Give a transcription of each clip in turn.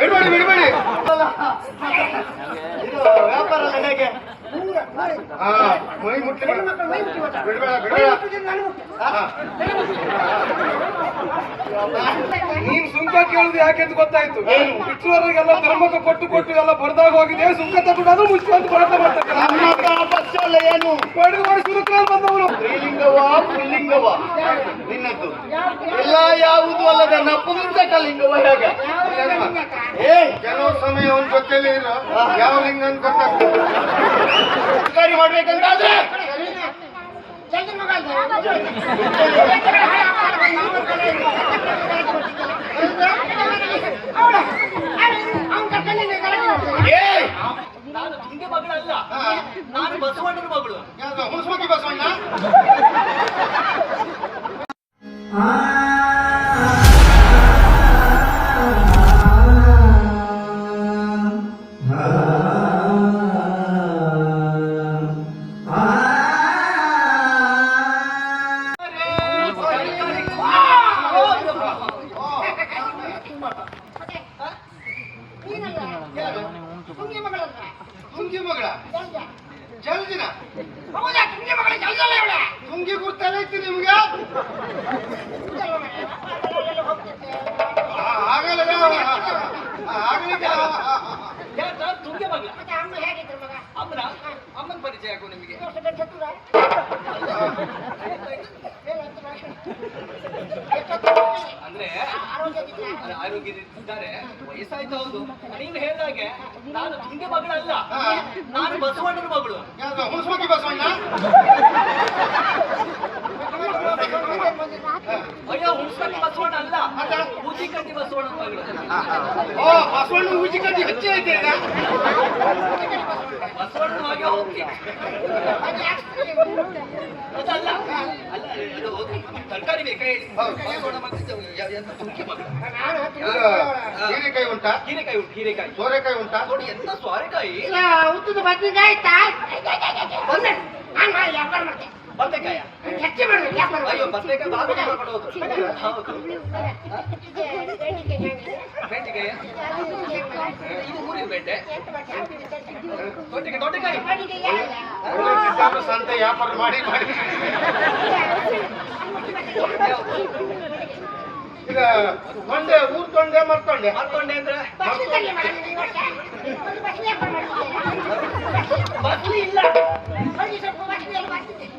ಬಿಡ್ಬೇಡಿ ಬಿಡ್ಬೇಡಿ. ಇದು ವ್ಯಾಪಾರ ಅಲ್ಲ ಹೇಗೆ? ಮೈ ಮುಟ್ಲಿ ಬಿಡ್ಬೇಡ ಬಿಡ್ಬೇಡ. ನೀನ್ ಸುಂಕ ಕೇಳುದು ಯಾಕೆಂದು ಗೊತ್ತಾಯ್ತು. ಬಿಟ್ಟವರಿಗೆಲ್ಲ ಧರ್ಮಕ್ಕೆ ಕೊಟ್ಟು ಕೊಟ್ಟು ಎಲ್ಲ ಬರ್ದಾಗ ಹೋಗಿದೆ. ಸುಂಕ ತಗೊಂಡು ಮುಚ್ಚಿಕೊಂಡು ಬರತ ಮಾಡ್ತಾರೆ. ಏನು ಬಡಗ ಮಾಡಿ ಸುರುಕ್ರಲ್ಲಿ ಬಂದವರು. ಸ್ತ್ರೀಲಿಂಗವ ಪುಲ್ಲಿಂಗವ ನಿನ್ನದ್ದು ಎಲ್ಲ ಯಾವುದು ಅಲ್ಲದ ನಪುಂಸಕ ಲಿಂಗವ ಹೇಗೆ? ಕೆಲವು ಸಮಯ ಒಂದ್ ಜೊತೆಲಿ ಯಾವ ಲಿಂಗ ಅಂತ ಗೊತ್ತಾಗ್ತದೆ. ಸರ್ಕಾರಿ ಮಾಡ್ಬೇಕಂತಾದ್ರೆ ನಾನು ತುಂಗೆ ಮಗಳಲ್ಲ, ನಾನು ಬಸವಣ್ಣನ ಮಗಳು. ಮುನ್ಸ್ಮತಿ ಬಸವಣ್ಣ. ತುಂಗಿ ಮಗಳ ಜಲ್ದಿನ ತುಂಗಿ ಗುರ್ತಲ್ಲ ಐತಿ ನಿಮ್ಗೆ? ತುಂಗೆ ಮಗಳ ಅಮ್ಮನ ಪರಿಚಯ ಆಗು ನಿಮಗೆ. ಅಂದ್ರೆ ಆರೋಗ್ಯದಿದ್ದಾರೆ, ವಯಸ್ಸಾಯ್ತು. ಹೌದು, ನೀನು ಹೇಳಿದಾಗೆ ನಾನು ತುಂಗೆ ಮಗಳಲ್ಲ, ನಾನು ಬಸವಣ್ಣನ ಮಗಳು. ಮುನ್ಸ್ಮತಿ ಬಸವಣ್ಣ. ಅಯ್ಯೋ, ಹುಣ್ಸ್ಕಟ್ಟಿ ಬಸವಣ್ಣ ಅಲ್ಲ, ಊಜಿಕಟ್ಟಿ ಬಸವಣ್ಣನ ಮಗಳು. ಓ, ಬಸವಣ್ಣ ಊಜಿಕಟ್ಟಿ ಹಚ್ಚಿ ಐತೆ. ಬಸವಣ್ಣನ ಹಾಗೆ ಹೋಗಿ ಅದಲ್ಲ ಅಲ್ಲ, ತರಕಾರಿ ಬೇಕಾ ಹೇಳಿ. ತುಂಗಿ ಮಗಳು. ಹೀರೆಕಾಯಿ ಉಂಟಾ? ಹೀರೆಕಾಯಿ ಉಂಟು, ಹೀರೆಕಾಯಿ. ಸೋರೆಕಾಯಿ ಉಂಟಾ? ನೋಡಿ ಎಂತ ಸೋರೆಕಾಯಿ. ಉತ್ತದ ಬದ್ನಿಕಾಯಿ ಬದನೆಕಾಯ. ಅಯ್ಯೋ, ಬದನೆಕಾಯಿ ಬಾಬು ಕೊಡೋದು. ಹೌದು, ಬೆಂಡೆಕಾಯ. ಇದು ಊರಿನ ಬೆಂಡೆ. ದೊಡ್ಡಕಾಯಿ. ಸಂತೆ ವ್ಯಾಪಾರ ಮಾಡಿ ಮಾಡಿ ಈಗ ತೊಂಡೆ, ಊರ್ ತೊಂಡೆ, ಮರ್ತೊಂಡೆ. ಮರ್ತೊಂಡೆ ಅಂದ್ರೆ ಬಸ್ಲಿ ಇಲ್ಲ.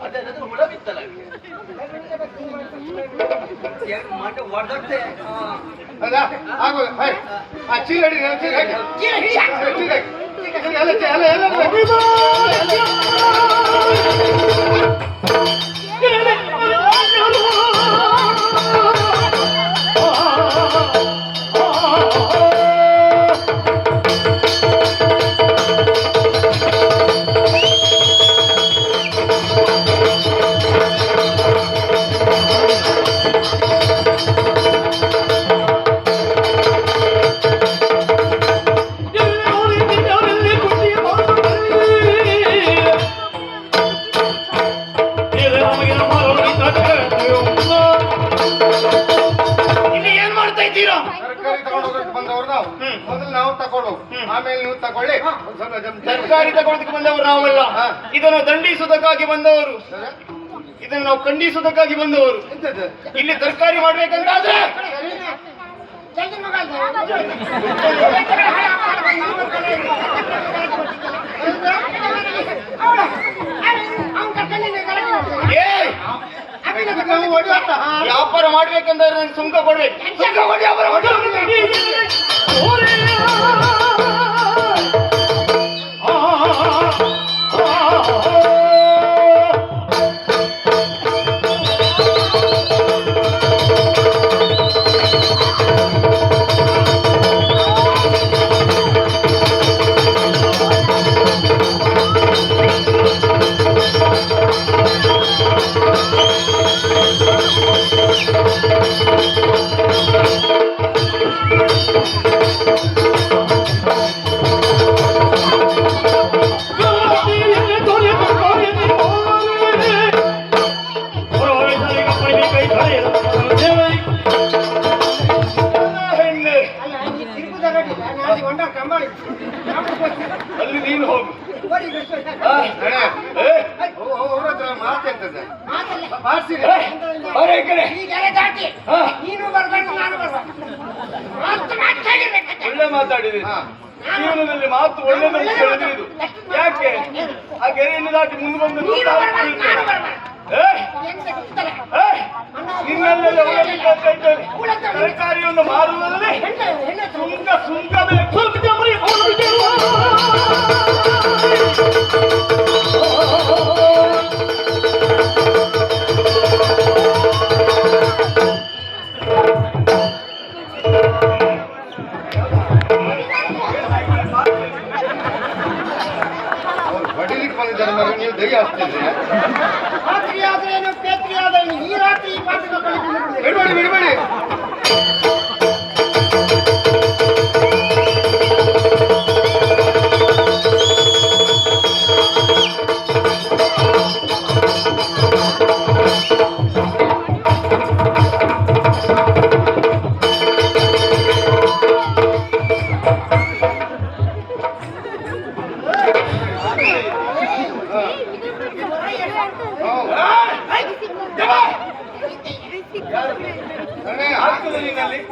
ಅದೇ ಹುಳ ಬಿತ್ತಲ್ಲ ಹೊಡೆದಟ್ಟೆ. ಅಲ್ಲ ಆಗೋ ಆ ಚೀಲ ಹಿಡಿ, ಚೀಲ ಮೊದಲು ನಾವು ತಗೊಂಡು ಆಮೇಲೆ ನೀವು ತಗೊಳ್ಳಿ. ತರಕಾರಿ ತಗೊಳ್ಳೋದಕ್ಕೆ ಬಂದವರು ನಾವಲ್ಲ, ಇದನ್ನು ದಂಡಿಸುವುದಕ್ಕಾಗಿ ಬಂದವರು, ಇದನ್ನು ನಾವು ಖಂಡಿಸುವುದಕ್ಕಾಗಿ ಬಂದವರು. ಇಲ್ಲಿ ತರಕಾರಿ ಮಾಡ್ಬೇಕಂತಾದ್ರೆ ವ್ಯಾಪಾರ ಮಾಡ್ಬೇಕಂದ್ರೆ ನಂಗೆ ಸುಂಕ ಕೊಡ್ಬೇಕು. ಅಲ್ಲಿ ನೀನು ಹೋಗು. ಮಾತೆಂತದ ಅವರೇ ಈ ಕಡೆ ಒಳ್ಳೆ ಮಾತಾಡಿದೆ. ಜೀವನದಲ್ಲಿ ಮಾತು ಒಳ್ಳೆದಂತ ಹೇಳಿದ್ರೆ ಇದು ಯಾಕೆ ಆ ಗೆರೆಯನ್ನು ದಾಟಿ ಮುಂದೆ ಬಂದು ನಿನ್ನೆಲ್ಲ ತರಕಾರಿಯನ್ನು ಮಾರುವುದರಲ್ಲಿ ಸುಂಕ ಬೇಕು. ಹೊಡಿಲಿಕ್ಕೆ ಬಂದಿದ್ದಾರೆ ಮರ, ನೀವು ದೈ ಹಾಕ್ತಿದ್ರೆ ಬಿಡ್ಬೇಡಿ ಬಿಡ್ಬೇಡಿ.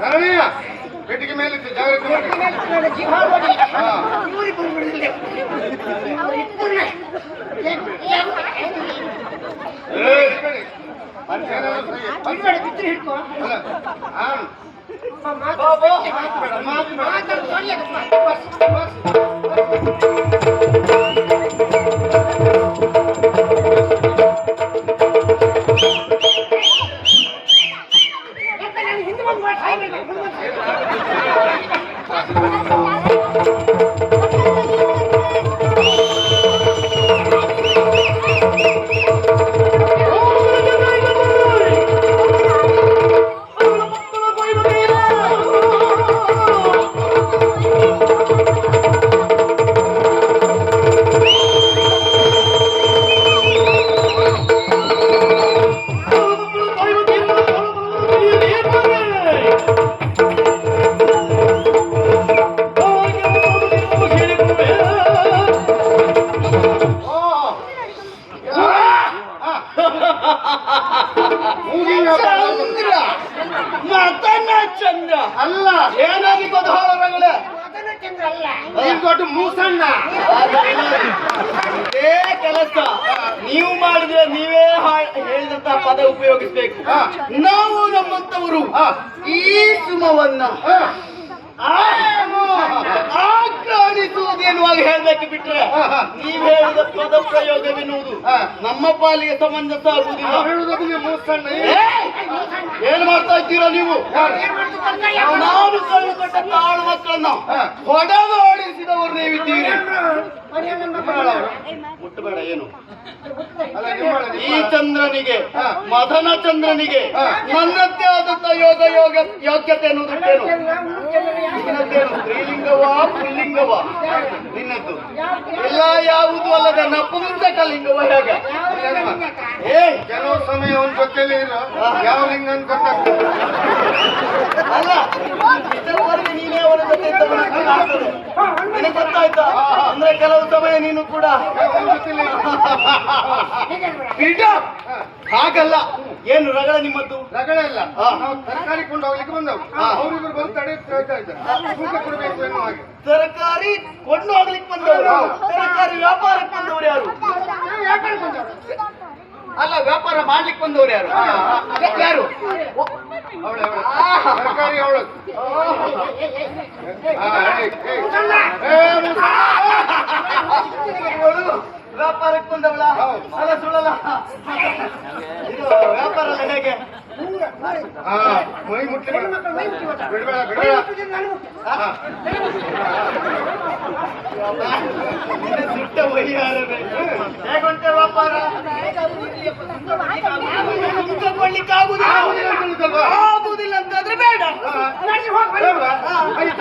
ನರಣ್ಯ ಪೆಟ್ಟಿಗೆ ಮೇಲಿತ್ತು, ಜಾಗ್ರತೆ ಮಾಡಿ. ಚಂದ್ರ ಅಲ್ಲ, ಏನಾಗಿತ್ತು ಅದು ಹೊರಗಡೆ ದೊಡ್ಡ ಮೂಸಣ್ಣ. ಇದೇ ಕೆಲಸ ನೀವು ಮಾಡಿದ್ರೆ ನೀವೇ ಹೇಳಿದಂತಹ ಪದ ಉಪಯೋಗಿಸ್ಬೇಕು. ನಾವು ನಮ್ಮಂತವರು ಈ ಸುಮವನ್ನ ಆಕ್ರಮಿಸುವುದೇನುವಾಗ ಹೇಳ್ಬೇಕು ಬಿಟ್ರೆ ನೀವ್ ಹೇಳಿದ ಪದ ಪ್ರಯೋಗವೆನ್ನುವುದು ನಮ್ಮ ಪಾಲಿಗೆ ಸಮಂಜಸ ಆಗುವುದಿಲ್ಲ. ಏನ್ ಮಾಡ್ತಾ ಇದ್ದೀರಾ ನೀವು? ನಾನು ಕಳುಕೊಟ್ಟ ತಾಳು ಮಕ್ಕಳನ್ನ ಹೊಡೆದು ಓಡಿಸಿದವರು ನೀವಿದ್ದೀರಿ. ಮುಟ್ಟಬೇಡ. ಏನು ಈ ಚಂದ್ರನಿಗೆ, ಮದನ ಚಂದ್ರನಿಗೆ ನನ್ನದ್ದೇ ಆದಂತ ಯೋಗ್ಯತೆ ಎನ್ನುವುದುಂಟೇನು? ನಿನ್ನದ್ದೇನು ಸ್ತ್ರೀಲಿಂಗವ ಪುಲ್ಲಿಂಗವ? ನಿನ್ನದ್ದು ಎಲ್ಲ ಯಾವುದು ಅಲ್ಲದ ನಪುಂಸಕ ಲಿಂಗವ? ಹೇಗೆ? ಕೆಲವು ಸಮಯ ಒಂದ್ ಜೊತೆಲಿ ಯಾವ ಲಿಂಗ ಅಂತ ಗೊತ್ತಾಗ್ತದೆ. ಅಲ್ಲ, ಇಷ್ಟರವರೆಗೆ ನೀನೇ ಅವರ ಜೊತೆ ಇದ್ದವನು. ನಿನಗೆ ಗೊತ್ತಾಯ್ತಾ? ಅಂದ್ರೆ ಕೆಲವು ಸಮಯ ನೀನು ಕೂಡ ಬಿಡ. ಹಾಗಲ್ಲ. ಏನು ರಗಳ ನಿಮ್ಮದ್ದು? ರಗಳ ಇಲ್ಲ, ನಾವು ತರಕಾರಿ ಕೊಂಡು ಹೋಗ್ಲಿಕ್ಕೆ ಬಂದವು. ಅವರಿಬ್ಬರು ಬಂದು ತಡೆಯುತ್ತಾ ತೂಕ ಕೊಡಬೇಕು ಎನ್ನುವ ಹಾಗೆ. ತರಕಾರಿ ಕೊಂಡು ಹೋಗ್ಲಿಕ್ಕೆ ಬಂದವರು? ತರಕಾರಿ ವ್ಯಾಪಾರಕ್ಕೆ ಬಂದವರು ಯಾರು? ಅಲ್ಲ, ವ್ಯಾಪಾರ ಮಾಡ್ಲಿಕ್ಕೆ ಬಂದವರು ಯಾರು? ಯಾರು? ತರಕಾರಿ ಅವಳು ವ್ಯಾಪಾರಕ್ಕೆ ಬಂದವಳ? ಅಲ್ಲ, ಸುಳ್ಳಲ್ಲ. ಇದು ವ್ಯಾಪಾರ ಅಲ್ಲ. ಹೇಗೆ? ಮೈ ಮುಟ್ಟಿ ಬಿಡಬೇಡ ಬಿಡಬೇಡ. ಸುಟ್ಟ ವೈಯಾರವೇ. ಹೇಗುಂಟೆ ವ್ಯಾಪಾರ? ಆಗುದಿಲ್ಲ ಅಂತಾದ್ರೆ ಬೇಡ.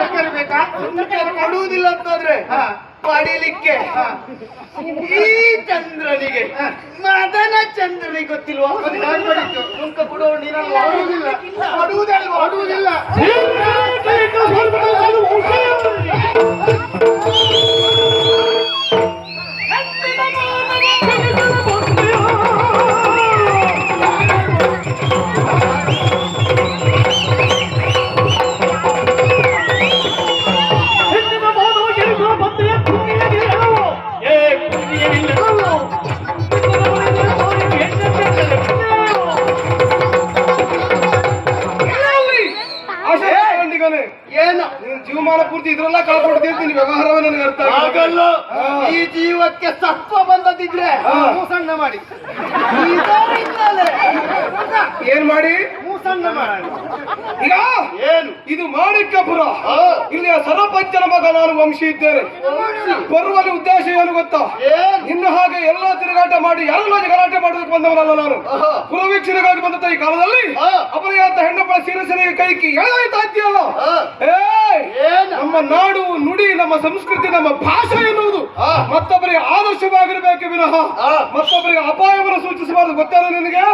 ತರಕಾರಿ ಬೇಕಾ? ಕೊಡುವುದಿಲ್ಲ ಅಂತಾದ್ರೆ ಪಡೀಲಿಕ್ಕೆ ಈ ಚಂದ್ರನಿಗೆ, ಮದನ ಚಂದ್ರನಿಗೆ ಗೊತ್ತಿಲ್ವಾ? ಸುಂಕ ಕೊಡುವವರು ನೀನಲ್ವಾ? ಕೊಡುವುದಿಲ್ಲ. ನೀನ್ ಜೀವಮಾನ ಪೂರ್ತಿ ಇದ್ರೆಲ್ಲ ಕಳ್ಕೊಡ್ತೀನಿ ವ್ಯವಹಾರವೇ ನನಗೆ ಅರ್ಥ ಆಗಲ್ಲ. ಹಾ. ಈ ಜೀವಕ್ಕೆ ಸತ್ವ ಬಂದದಿದ್ರೆ ಮೂಸಣ್ಣ ಮಾಡಿ. ಇದರಿಂದಲೇ ಏನ್ ಮಾಡಿ ಮೂಸಣ್ಣ ಮಾಡಿ. ಈಗ ಏನು ಇದು ಮಾಣಿಕ್ಯಪುರ. ಹಾ. ಇಲ್ಲಿಯ ಸರಪಂಚನ ಮಗ ನಾನು ವಂಶಿ ಇದ್ದೇನೆ. ಬರುವಲ್ಲಿ ಉದ್ದೇಶ ಏನು ಗೊತ್ತಾ? ಏನ್? ಇನ್ನು ಹಾಗೆ ಎಲ್ಲ ತಿರುಗಾಟ ಮಾಡಿ ಯಾರೆಲ್ಲ ಗಲಾಟೆ ಮಾಡೋದಕ್ಕೆ ಬಂದವನಲ್ಲ ನಾನು. ಆಹಾ. ಕುಲವೀಕ್ಷಣೆಗಾಗಿ ಬಂದಂತ ಈ ಕಾಲದಲ್ಲಿ ಹಾ. ಅಪರ್ಯಾತ ಹೆಣ್ಣಪ್ಪಳ ಸೀರಸನಿಗೆ ಕೈಕಿ ಎಳೆದಾಯ್ತಾ ಇದೆಯಲ್ಲ. ಹಾ. ಏನ್? ನಮ್ಮ ನಾಡು ನುಡಿ ನಮ್ಮ ಸಂಸ್ಕೃತಿ ನಮ್ಮ ಭಾಷೆ ಎನ್ನುವುದು ಹಾ. ಮತ್ತೊಬ್ಬರಿಗೆ ಆದರ್ಶವಾಗಿರಬೇಕು ವಿನಃ ಹಾ. ಮತ್ತೊಬ್ಬರಿಗೆ ಅಪಾಯವನ್ನು ಸೂಚಿಸಬಾರದು. ಗೊತ್ತಾರ ನಿನಗೆ?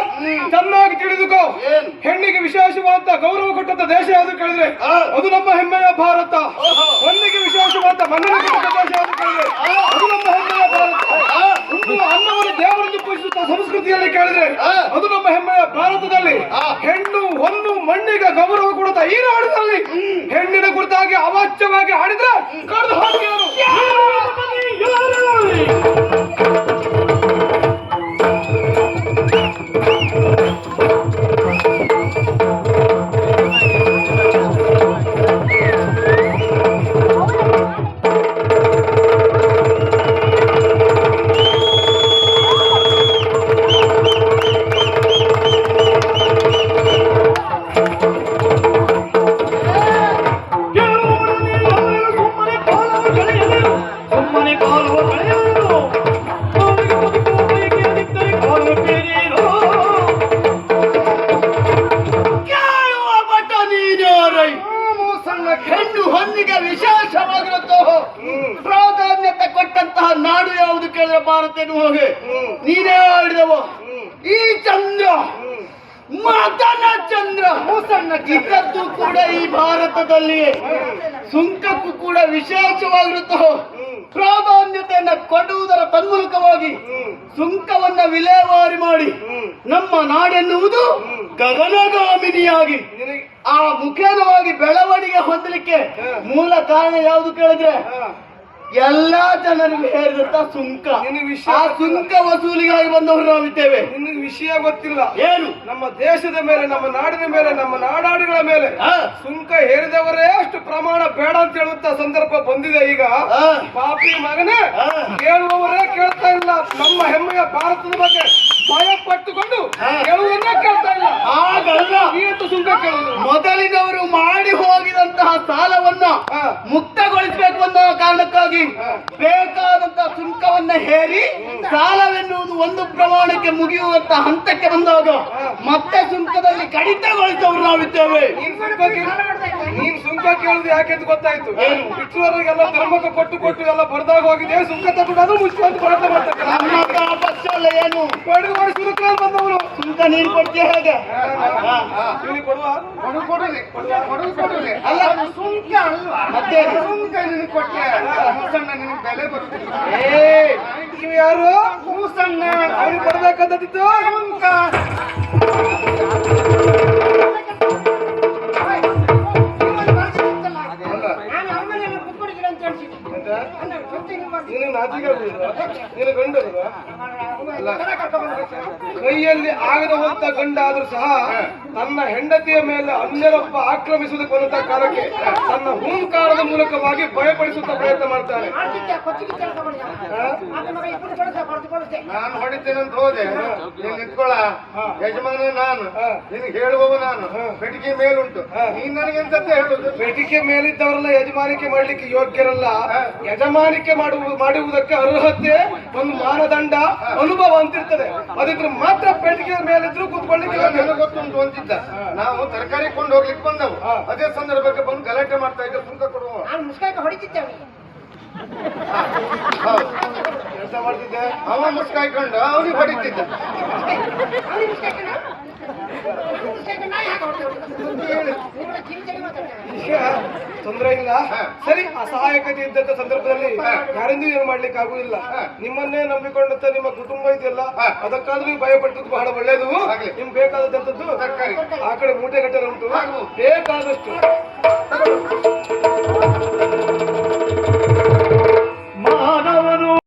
ಚೆನ್ನಾಗಿ ತಿಳಿದುಕೋ. ಏನ್? ಹೆಣ್ಣಿಗೆ ವಿಶೇಷವಾದ ಗೌರವ ಕೊಟ್ಟಂತ ದೇಶ ಯಾವುದು ಕೇಳಿದ್ರೆ ಹಾ. ಅದು ನಮ್ಮ ಹೆಮ್ಮೆಯ ಭಾರತ. ಓಹೋ. ಹೆಣ್ಣಿಗೆ ವಿಶೇಷವಾದ ಮಣ್ಣಿನ ಕೊಟ್ಟಂತ ದೇಶ ಯಾವುದು ಕೇಳಿದ್ರೆ ಅದು ನಮ್ಮ ಹೆಮ್ಮೆಯ ಭಾರತ. ಒಂದು ಅನ್ನವನ್ನು ದೇವರಿಗೆ ಪೂಜಿಸುತ್ತ ಸಂಸ್ಕೃತಿಯಲ್ಲಿ ಕೇಳಿದ್ರೆ ಅದು ನಮ್ಮ ಹೆಮ್ಮೆಯ ಭಾರತದಲ್ಲಿ. ಹೆಣ್ಣು ಹೊನ್ನು ಮಣ್ಣಿಗೆ ಗೌರವ ಕೊಡುತ್ತಾ ಈ ನಾಡಿನಲ್ಲಿ ಹೆಣ್ಣಿನ ಕುರಿತಾಗಿ ಅವಾಚ್ಯವಾಗಿ ಆಡಿದ್ರೆ ಕಡ್ದು ಹಾಕಿ ಹೆಣ್ಣು ಹೊನ್ನಿಗೆ ವಿಶೇಷವಾಗಿರುತ್ತೋ ಪ್ರಾಧಾನ್ಯತೆ ಕೊಟ್ಟಂತಹ ನಾಡು ಯಾವುದು ಕೇಳಿದ್ರೆ ಭಾರತ ಎನ್ನುವಾಗ ನೀನೇ ಆಡಿದವ. ಈ ಚಂದ್ರ ಮದನ ಚಂದ್ರ ಇದ್ದದ್ದು ಕೂಡ ಈ ಭಾರತದಲ್ಲಿ ಸುಂಕಕ್ಕೂ ಕೂಡ ವಿಶೇಷವಾಗಿರುತ್ತೋ ಪ್ರಾಧಾನ್ಯತೆಯನ್ನ ಕೊಡುವುದರ ತನ್ಮೂಲಕವಾಗಿ ಸುಂಕವನ್ನ ವಿಲೇವಾರಿ ಮಾಡಿ ನಮ್ಮ ನಾಡೆನ್ನುವುದು ಗಗನಗಾಮಿನಿಯಾಗಿ ಆ ಮುಖೇನವಾಗಿ ಬೆಳವಣಿಗೆ ಹೊಂದಲಿಕ್ಕೆ ಮೂಲ ಕಾರಣ ಯಾವುದು ಕೇಳಿದ್ರೆ ಎಲ್ಲಾ ಜನರಿಗೂ ಹೇರಿದಂತ ಸುಂಕ. ಆ ಸುಂಕ ವಸೂಲಿಗಾಗಿ ಬಂದವರು ನಾವಿದ್ದೇವೆ. ನಿನಗೆ ವಿಷಯ ಗೊತ್ತಿಲ್ಲ. ಏನು? ನಮ್ಮ ದೇಶದ ಮೇಲೆ ನಮ್ಮ ನಾಡಿನ ಮೇಲೆ ನಮ್ಮ ನಾಡಾಡಿಗಳ ಮೇಲೆ ಸುಂಕ ಹೇರಿದವರೇ ಅಷ್ಟು ಪ್ರಮಾಣ ಬೇಡ ಅಂತ ಹೇಳುವಂತ ಸಂದರ್ಭ ಬಂದಿದೆ. ಈಗ ಪಾಪಿ ಮಗನೇ ಕೇಳುವವರೇ ಕೇಳ್ತಾ ಇಲ್ಲ. ನಮ್ಮ ಹೆಮ್ಮೆಯ ಭಾರತದ ಬಗ್ಗೆ ಭಯ ಪಟ್ಟುಕೊಂಡು ಕೇಳುವುದನ್ನೇ ಕೇಳ್ತಾ ಇಲ್ಲ. ಹಾಗಲ್ಲ, ನೀವಂತೂ ಸುಂಕ ಕೇಳುವುದು. ಮೊದಲಿನವರು ಮಾಡಿ ಹೋಗಿದಂತಹ ಸಾಲವನ್ನ ಮುಕ್ತಗೊಳಿಸಬೇಕು ಅನ್ನೋ ಕಾರಣಕ್ಕಾಗಿ ಬೇಕಾದಂತಹ ಸುಂಕವನ್ನ ಹೇರಿ ಸಾಲವೆನ್ನುವುದು ಒಂದು ಪ್ರಮಾಣಕ್ಕೆ ಮುಗಿಯುವಂತ ಹಂತಕ್ಕೆ ಬಂದಾಗ ಮತ್ತೆ ಸುಂಕದಲ್ಲಿ ಕಡಿತಗೊಳಿಸೋರು ನಾವಿದ್ದೇವೆ. ನೀನ್ ಸುಂಕ ಕೇಳುದು ಯಾಕೆ ಅಂತ ಗೊತ್ತಾಯ್ತು. ಬಿಟ್ಟವರಿಗೆಲ್ಲ ಧರ್ಮಕ್ಕೆ ಕೊಟ್ಟು ಕೊಟ್ಟು ಎಲ್ಲ ಬರ್ದಾಗ ಹೋಗಿದೆ. ಸುಂಕ ತಗೊಂಡು ಮುಚ್ಚುವಂತ ಪ್ರಯತ್ನ ಮಾಡ್ತಾರೆ. ನಮ್ಮ ಪಕ್ಷ ಅಲ್ಲ ಏನು ಪಡೆದು ಮಾಡಿ ಸುರುಕ್ರಲ್ಲಿ ಬಂದವರು. ಸುಂಕ ನೀನ್ ಕೊಡ್ತೀಯ ಹೇಗೆ? ಇವನಿಗೆ ಕೊಡುವ ಅಲ್ಲ ಸುಂಕ ಅಲ್ವಾ? ಮತ್ತೆ ಸುಂಕ ನಿನಗೆ ಕೊಟ್ಟೆ ಮೂಸಣ್ಣ ನಿನಗೆ ಬೆಲೆ ಬರುತ್ತೆ. ಇವ್ ಯಾರು? ಮೂಸಣ್ಣ ಅವ್ರಿಗೆ ಕೊಡ್ಬೇಕಂತದ್ದು ಸುಂಕ. ನೀನು ನಾಚಿಕೆ ನೀನು ಗಂಡಲ್ವಾ? ಕೈಯಲ್ಲಿ ಆಗದ ಹೋದ ಗಂಡ ಆದ್ರೂ ಸಹ ತನ್ನ ಹೆಂಡತಿಯ ಮೇಲೆ ಅನ್ಯರೊಬ್ಬ ಆಕ್ರಮಿಸುವುದಕ್ಕೆ ಬಂದಂತ ಕಾಲಕ್ಕೆ ತನ್ನ ಹೂಂಕಾರದ ಮೂಲಕವಾಗಿ ಭಯಪಡಿಸುತ್ತಾ ಪ್ರಯತ್ನ ಮಾಡ್ತಾನೆ. ನಾನು ಹೊಡಿತೇನೆ ಅಂತ ಹೋದೆ, ನೀನ್ ನಿಂತ್ಕೊಳ್ಳ. ಯಜಮಾನ ನಾನು, ನಿನಗೆ ಹೇಳುವವ ನಾನು. ಬೆಟಿಗೆ ಮೇಲುಂಟು, ನೀನ್ ನನಗೆ ಎಂತ ಹೇಳುದು? ಬೆಟಿಕೆ ಮೇಲಿದ್ದವರೆಲ್ಲ ಯಜಮಾನಿಕೆ ಮಾಡ್ಲಿಕ್ಕೆ ಯೋಗ್ಯರಲ್ಲ. ಯಜಮಾನಿಕೆ ಮಾಡುವುದಕ್ಕೆ ಅರ್ಹತೆ ಒಂದು ಮಾನದಂಡ ಅನುಭವ ಅಂತಿರ್ತದೆ. ಅದಿದ್ರೆ ಮಾತ್ರ ಪೆಟ್ಟಿಗೆ ಮೇಲಿದ್ರು ಕೂತ್ಕೊಳ್ಳಿಕ್ಕೆ ನನಗೆ ಗೊತ್ತುಂಟು ಅಂತಿದ್ದ. ನಾವು ತರಕಾರಿ ಕೊಂಡು ಹೋಗ್ಲಿಕ್ಕೆ ಬಂದವು. ಅದೇ ಸಂದರ್ಭಕ್ಕೆ ಬಂದು ಗಲಾಟೆ ಮಾಡ್ತಾ ಇದ್ದ. ಸುಂಕ ಕೊಡುವ ಹೊಡಿತಿದ್ದೇವೆ. ಕೆಲಸ ಮಾಡ್ತಿದ್ದೆ. ಅವ ಮುಸ್ಕಾಯ್ಕೊಂಡು ಅವನಿಗೆ ಹೊಡಿತಿದ್ದ. ತೊಂದರೆ ಇಲ್ಲ. ಸರಿ, ಅಸಹಾಯಕತೆ ಇದ್ದಂತ ಸಂದರ್ಭದಲ್ಲಿ ಯಾರಿಂದೂ ಏನು ಮಾಡ್ಲಿಕ್ಕೆ ಆಗುದಿಲ್ಲ. ನಿಮ್ಮನ್ನೇ ನಂಬಿಕೊಂಡಂತ ನಿಮ್ಮ ಕುಟುಂಬ ಇದೆಯಲ್ಲ, ಅದಕ್ಕಾದ್ರೂ ನೀವು ಭಯಪಟ್ಟದ್ದು ಬಹಳ ಒಳ್ಳೇದು. ನಿಮ್ಗೆ ಬೇಕಾದಂತದ್ದು ತರಕಾರಿ ಆ ಕಡೆ ಮೂಟೆ ಗಟ್ಟರೆ ಉಂಟು, ಬೇಕಾದಷ್ಟು